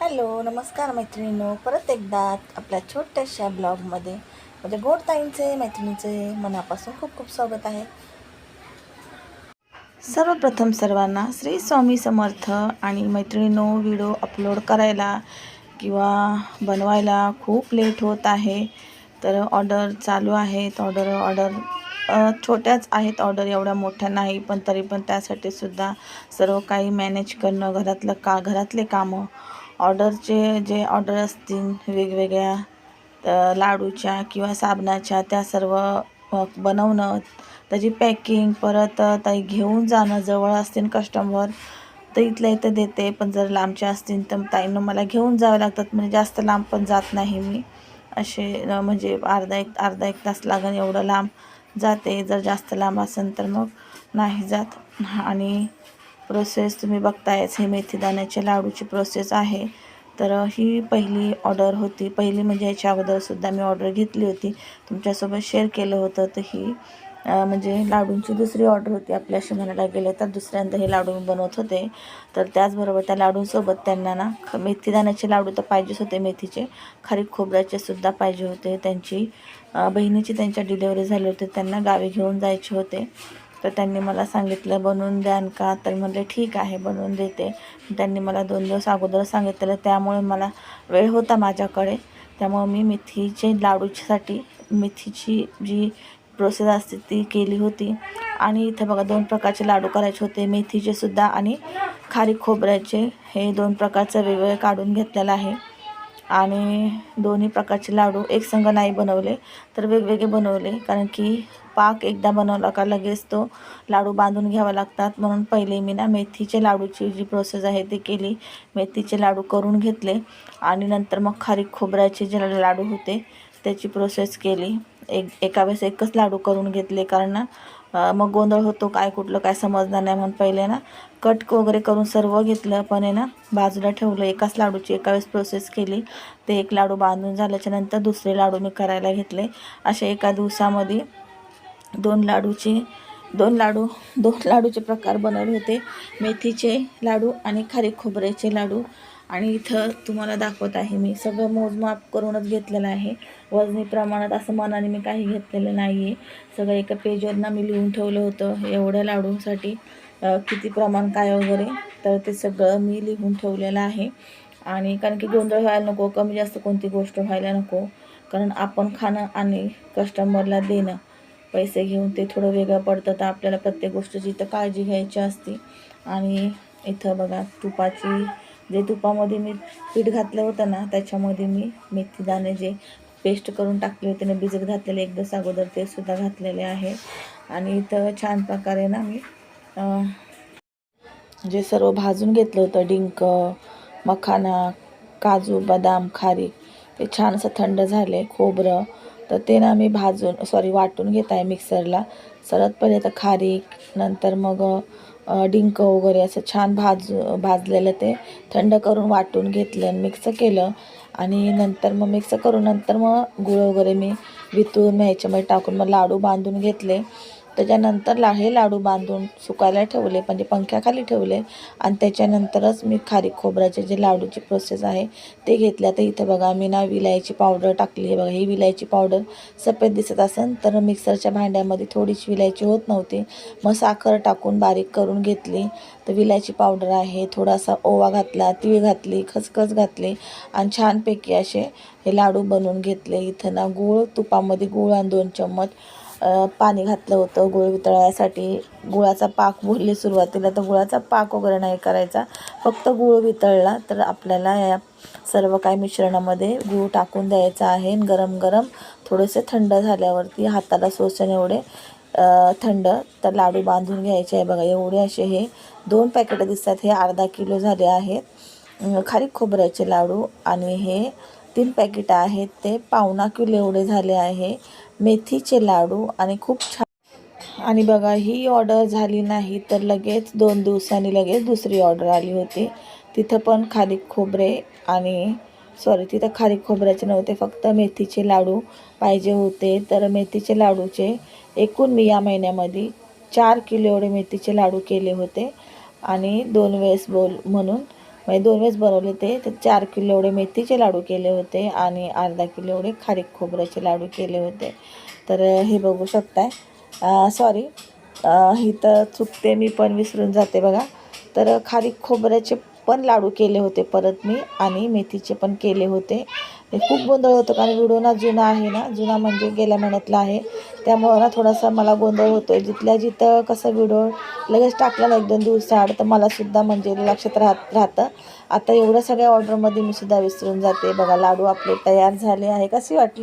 Hello नमस्कार मैत्रिणींनो, परत एकदा आपल्या छोट्याशा ब्लॉगमध्ये म्हणजे गोड ताईंचे मैत्रिणीचे मनापासून खूप खूप स्वागत आहे. सर्वप्रथम सर्वांना श्री स्वामी समर्थ. आणि मैत्रिणींनो, व्हिडिओ अपलोड करायला किंवा बनवायला खूप लेट होत आहे, तर ऑर्डर चालू आहेत. ऑर्डर छोट्याच आहेत, ऑर्डर एवढ्या मोठ्या नाही, पण तरी पण त्यासाठी सुद्धा सर्व काही मॅनेज करणं, घरातले कामं, ऑर्डरचे जे ऑर्डर असतील वेगवेगळ्या लाडूच्या किंवा साबणाच्या, त्या सर्व बनवणं, त्याची पॅकिंग, परत ताई घेऊन जाणं. जवळ असतील कस्टमर तर इथल्या इथं देते, पण जर लांबच्या असतील तर ताईंना मला घेऊन जावं लागतात. म्हणजे जास्त लांब पण जात नाही मी, असे म्हणजे अर्धा एक तास लागेल एवढं लांब जाते. जर जास्त लांब असेल तर मग नाही जात. आणि प्रोसेस तुम्ही बघतायच, हे मेथीदाण्याच्या लाडूची प्रोसेस आहे. तर ही पहिली ऑर्डर होती. पहिली म्हणजे याच्या अगोदरसुद्धा मी ऑर्डर घेतली होती, तुमच्यासोबत शेअर केलं होतं. तर ही म्हणजे लाडूंची दुसरी ऑर्डर होती आपल्याशी म्हणायला गेलं तर. दुसऱ्यांदा हे लाडू मी बनवत होते. तर त्याचबरोबर त्या लाडूंसोबत त्यांना ना मेथीदाण्याचे लाडू तर पाहिजेच होते, मेथीचे, खारीक खोबऱ्याचे सुद्धा पाहिजे होते. त्यांची बहिणीची त्यांच्या डिलेवरी झाली होती, त्यांना गावी घेऊन जायचे होते. तर त्यांनी मला सांगितलं बनवून द्यान का, तर म्हणले ठीक आहे बनवून देते. त्यांनी मला 2 दिवस अगोदर सांगितलेलं, त्यामुळे मला वेळ होता माझ्याकडे. त्यामुळे मी मेथीचे लाडूसाठी मेथीची जी प्रोसेस असते ती केली होती. आणि इथे बघा 2 प्रकारचे लाडू करायचे होते, मेथीचे सुद्धा आणि खारीक खोबऱ्याचे. हे 2 प्रकारचं वेगवेगळे काढून घेतलेलं आहे. आणि दोन्ही प्रकारचे लाडू एक संग नाही बनवले, तर वेगवेगळे बनवले, कारण की पाक एकदा बनवला का लगेच तो लाडू बांधून घ्यावा लागतात. म्हणून पहिले मी ना मेथीचे लाडूची जी प्रोसेस आहे ती केली, मेथीचे लाडू करून घेतले. आणि नंतर मग खारीक खोबऱ्याचे जे लाडू होते त्याची प्रोसेस केली. एका वेळेस एकच लाडू करून घेतले, कारण ना मग गोंधळ होतो, काय कुठलं काय समजणार नाही, म्हणून पहिले ना कट वगैरे करून सर्व घेतलं, पण आहे ना बाजूला ठेवलं. एकाच लाडूची एका वेळेस प्रोसेस केली. ते एक लाडू बांधून झाल्याच्या नंतर दुसरे लाडू मी करायला घेतले. असे एका दिवसामध्ये दोन लाडूचे प्रकार बनवले होते, मेथीचे लाडू आणि खारीक खोबऱ्याचे लाडू. आणि इथं तुम्हाला दाखवत आहे, मी सगळं मोजमाप करूनच घेतलेलं आहे. वजनी प्रमाणात असं मनाने मी काही घेतलेलं नाही आहे. सगळं एका पेजवरनं मी लिहून ठेवलं होतं, एवढ्या लाडूंसाठी किती प्रमाण काय वगैरे, तर ते सगळं मी लिहून ठेवलेलं आहे. आणि कारण की गोंधळ व्हायला नको, कमी जास्त कोणती गोष्ट व्हायला नको, कारण आपण खाणं आणि कस्टमरला देणं, पैसे घेऊन ते थोडं वेगळं पडतं. तर आपल्याला प्रत्येक गोष्टीची इथं काळजी घ्यायची असते. आणि इथं बघा जे तुपामध्ये मी पीठ घातलं होतं ना, त्याच्यामध्ये मी मेथीदाणे जे पेस्ट करून टाकले होते ना, भिजत घातलेले 1 दिवस अगोदर, ते सुद्धा घातलेले आहे. आणि इथं छान प्रकारे ना मी जे सर्व भाजून घेतलं होतं, डिंक, मखाना, काजू, बदाम, खारीक, ते छान असं थंड झाले. खोबरं तर ते ना मी वाटून घेत आहे मिक्सरला. सर्वात पहिले तर खारीक, नंतर मग डिंक वगैरे असं छान भाजलेलं ते थंड करून वाटून घेतलं, मिक्स केलं. आणि नंतर मग मिक्स करून नंतर मग गूळ वगैरे मी वितळून ह्याच्यामध्ये टाकून मग लाडू बांधून घेतले. त्याच्यानंतर हे लाडू बांधून सुकायला ठेवले, म्हणजे पंख्याखाली ठेवले. आणि त्याच्यानंतरच मी खारीक खोबऱ्याचे जे लाडूची प्रोसेस आहे ते घेतल्या. तर इथं बघा मी ना विलायची पावडर टाकली आहे बघा. ही विलायची पावडर सफेद दिसत असेल तर मिक्सरच्या भांड्यामध्ये थोडीशी विलायची होत नव्हती, मग साखर टाकून बारीक करून घेतली. तर विलायची पावडर आहे, थोडासा ओवा घातला, तीळ घातली, खसखस घातली, आणि छानपैकी असे हे लाडू बनवून घेतले. इथं ना तुपामध्ये गूळ आणि 2 चम्मच पाणी घातलं होतं गूळ वितळण्यासाठी. गुळाचा पाक बोलले सुरुवातीला, तर गुळाचा पाक वगैरे नाही करायचा, फक्त गूळ वितळला तर आपल्याला या सर्व काही मिश्रणामध्ये गूळ टाकून द्यायचा आहे. गरम गरम थोडेसे थंड झाल्यावरती हाताला सोसन एवढे थंड तर लाडू बांधून घ्यायचे आहे बघा. एवढे असे हे 2 पॅकेट दिसतात, हे अर्धा किलो झाले आहेत खारीक खोबऱ्याचे लाडू. आणि हे 3 पॅकेट आहेत ते पावणा किलो एवढे झाले आहे मेथीचे लाडू. आणि खूप छान. आणि बघा ही ऑर्डर झाली नाही तर लगेच 2 दिवसांनी लगेच दुसरी ऑर्डर आली होती. तिथं पण तिथं खारीक खोबऱ्याचे नव्हते, फक्त मेथीचे लाडू पाहिजे होते. तर मेथीचे लाडूचे एकूण मी या महिन्यामध्ये 4 किलो एवढे मेथीचे लाडू केले होते. आणि 2 वेळेस म्हणून म्हणजे 2 वेळेस बनवले ते. तर 4 किलो एवढे मेथीचे लाडू केले होते आणि अर्धा किलो एवढे खारीक खोबऱ्याचे लाडू केले होते. तर हे बघू शकताय. सॉरी, इथं चुकते मी पण विसरून जाते बघा. तर खारीक खोबऱ्याचे पण लाडू केले होते परत मी आणि मेथीचे पण केले होते. हे खूप गोंधळ होतं कारण व्हिडिओ ना जुना आहे ना, जुना म्हणजे गेल्या महिन्यातला आहे. त्यामुळं ना थोडासा मला गोंधळ होतो आहे. जिथल्या जिथं कसं व्हिडिओ लगेच टाकला ना 1-2 दिवसाआड तर मलासुद्धा म्हणजे लक्षात राहतं. आता एवढ्या सगळ्या ऑर्डरमध्ये मी सुद्धा विसरून जाते. बघा लाडू आपले तयार झाले आहे. कशी वाटली?